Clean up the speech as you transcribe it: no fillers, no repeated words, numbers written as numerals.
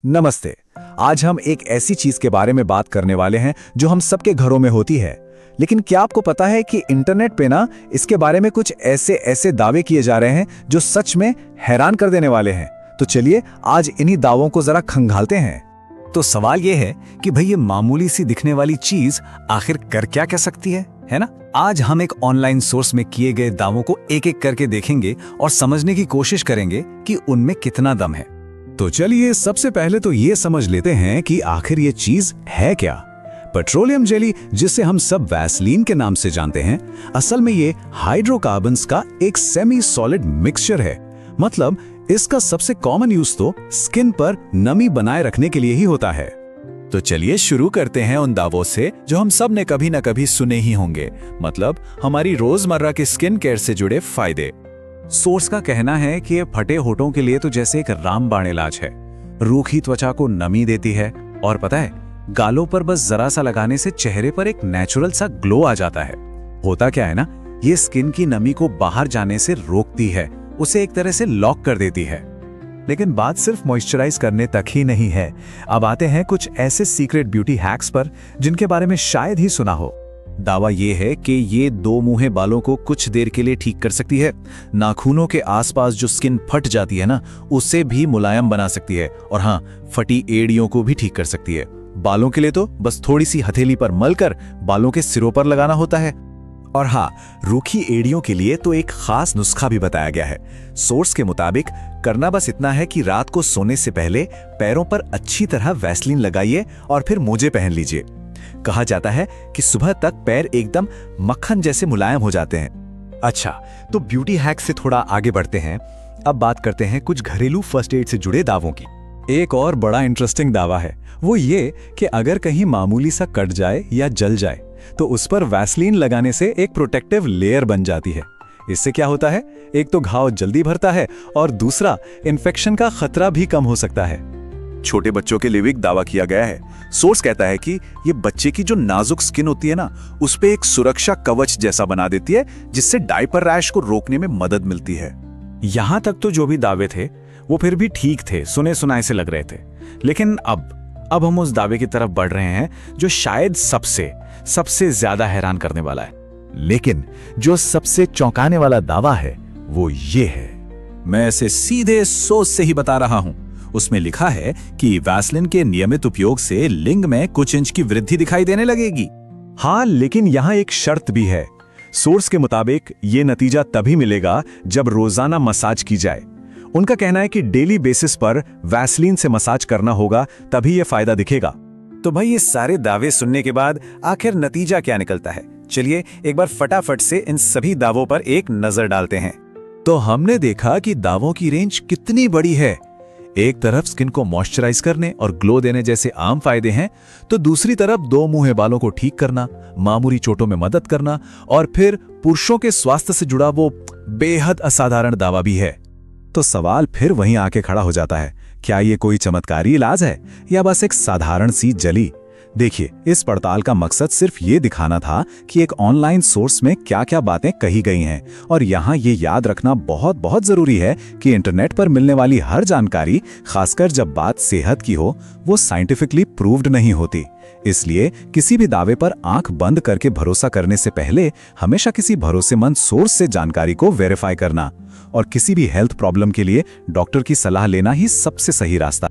नमस्ते। आज हम एक ऐसी चीज के बारे में बात करने वाले हैं जो हम सबके घरों में होती है। लेकिन क्या आपको पता है कि इंटरनेट पे ना इसके बारे में कुछ ऐसे दावे किए जा रहे हैं जो सच में हैरान कर देने वाले हैं। तो चलिए आज इन्हीं दावों को जरा खंगालते हैं। तो सवाल ये है कि भाई ये मामूली सी दिखने वाली चीज आखिर कर क्या कह सकती है ना? आज हम एक ऑनलाइन सोर्स में किए गए दावों को एक एक करके देखेंगे और समझने की कोशिश करेंगे कि उनमें कितना दम है। तो चलिए सबसे पहले तो ये समझ लेते हैं कि आखिर ये चीज है क्या। पेट्रोलियम जेली, जिसे हम सब वैसलीन के नाम से जानते हैं, असल में ये हाइड्रोकार्बन्स का एक सेमी सॉलिड मिक्सचर है। मतलब इसका सबसे कॉमन यूज तो स्किन पर नमी बनाए रखने के लिए ही होता है। तो चलिए शुरू करते हैं उन दावों से जो हम सब ने कभी ना कभी सुने ही होंगे, मतलब हमारी रोजमर्रा के स्किन केयर से जुड़े फायदे। सोर्स का कहना है कि ये फटे होठों के लिए तो जैसे एक रामबाण इलाज है। रूखी त्वचा को नमी देती है और पता है, गालों पर बस जरा सा लगाने से चेहरे पर एक नेचुरल सा ग्लो आ जाता है। होता क्या है ना, ये स्किन की नमी को बाहर जाने से रोकती है, उसे एक तरह से लॉक कर देती है। लेकिन बात सिर्फ मॉइस्चराइज करने तक ही नहीं है। अब आते हैं कुछ ऐसे सीक्रेट ब्यूटी हैक्स पर जिनके बारे में शायद ही सुना हो। दावा ये है कि ये दो मुंहे बालों को कुछ देर के लिए ठीक कर सकती है। नाखूनों के आसपास जो स्किन फट जाती है ना, उसे भी मुलायम बना सकती है। और हाँ, फटी एड़ियों को भी ठीक कर सकती है। बालों के लिए तो बस थोड़ी सी हथेली पर मलकर बालों के सिरों पर लगाना होता है। और हाँ, रूखी एड़ियों के लिए तो एक खास नुस्खा भी बताया गया है। सोर्स के मुताबिक करना बस इतना है कि रात को सोने से पहले पैरों पर अच्छी तरह वैसलीन लगाइए और फिर मोजे पहन लीजिए। कहा जाता है कि सुबह तक पैर एकदम मक्खन जैसे मुलायम हो जाते हैं। अच्छा, तो ब्यूटी हैक से थोड़ा आगे बढ़ते हैं। अब बात करते हैं कुछ घरेलू फर्स्ट एड से जुड़े दावों की। एक और बड़ा इंटरेस्टिंग दावा है, वो ये कि अगर कहीं मामूली सा कट जाए या जल जाए तो उस पर वैसलीन लगाने से एक प्रोटेक्टिव लेयर बन जाती है। इससे क्या होता है, एक तो घाव जल्दी भरता है और दूसरा इन्फेक्शन का खतरा भी कम हो सकता है। छोटे बच्चों के लिए भी दावा किया गया है। सोर्स कहता है कि ये बच्चे की जो नाजुक स्किन होती है ना, उस पे एक सुरक्षा कवच जैसा बना देती है, जिससे डायपर रैश को रोकने में मदद मिलती है। यहां तक तो जो भी दावे थे वो फिर भी ठीक थे, सुने सुनाए से लग रहे थे। लेकिन अब हम उस दावे की तरफ बढ़ रहे हैं जो शायद सबसे ज्यादा हैरान करने वाला है। लेकिन जो सबसे चौंकाने वाला दावा है वो ये है, मैं इसे सीधे सोच से ही बता रहा हूं। उसमें लिखा है कि वैसलीन के नियमित उपयोग से लिंग में कुछ इंच की वृद्धि दिखाई देने लगेगी। हाँ, लेकिन यहाँ एक शर्त भी है। सोर्स के मुताबिक ये नतीजा तभी मिलेगा जब रोजाना मसाज की जाए। उनका कहना है कि डेली बेसिस पर वैसलीन से मसाज करना होगा, तभी ये फायदा दिखेगा। तो भाई, ये सारे दावे सुनने के बाद आखिर नतीजा क्या निकलता है? चलिए एक बार फटाफट से इन सभी दावों पर एक नजर डालते हैं। तो हमने देखा कि दावों की रेंज कितनी बड़ी है। एक तरफ स्किन को मॉइस्चराइज करने और ग्लो देने जैसे आम फायदे हैं, तो दूसरी तरफ दो मुंहे बालों को ठीक करना, मामूली चोटों में मदद करना और फिर पुरुषों के स्वास्थ्य से जुड़ा वो बेहद असाधारण दावा भी है। तो सवाल फिर वहीं आके खड़ा हो जाता है, क्या ये कोई चमत्कारी इलाज है या बस एक साधारण सी जली? देखिए, इस पड़ताल का मकसद सिर्फ ये दिखाना था कि एक ऑनलाइन सोर्स में क्या-क्या बातें कही गई हैं। और यहाँ ये याद रखना बहुत जरूरी है कि इंटरनेट पर मिलने वाली हर जानकारी, खासकर जब बात सेहत की हो, वो साइंटिफिकली प्रूव्ड नहीं होती। इसलिए किसी भी दावे पर आंख बंद करके भरोसा करने से पहले हमेशा किसी भरोसेमंद सोर्स से जानकारी को वेरीफाई करना और किसी भी हेल्थ प्रॉब्लम के लिए डॉक्टर की सलाह लेना ही सबसे सही रास्ता।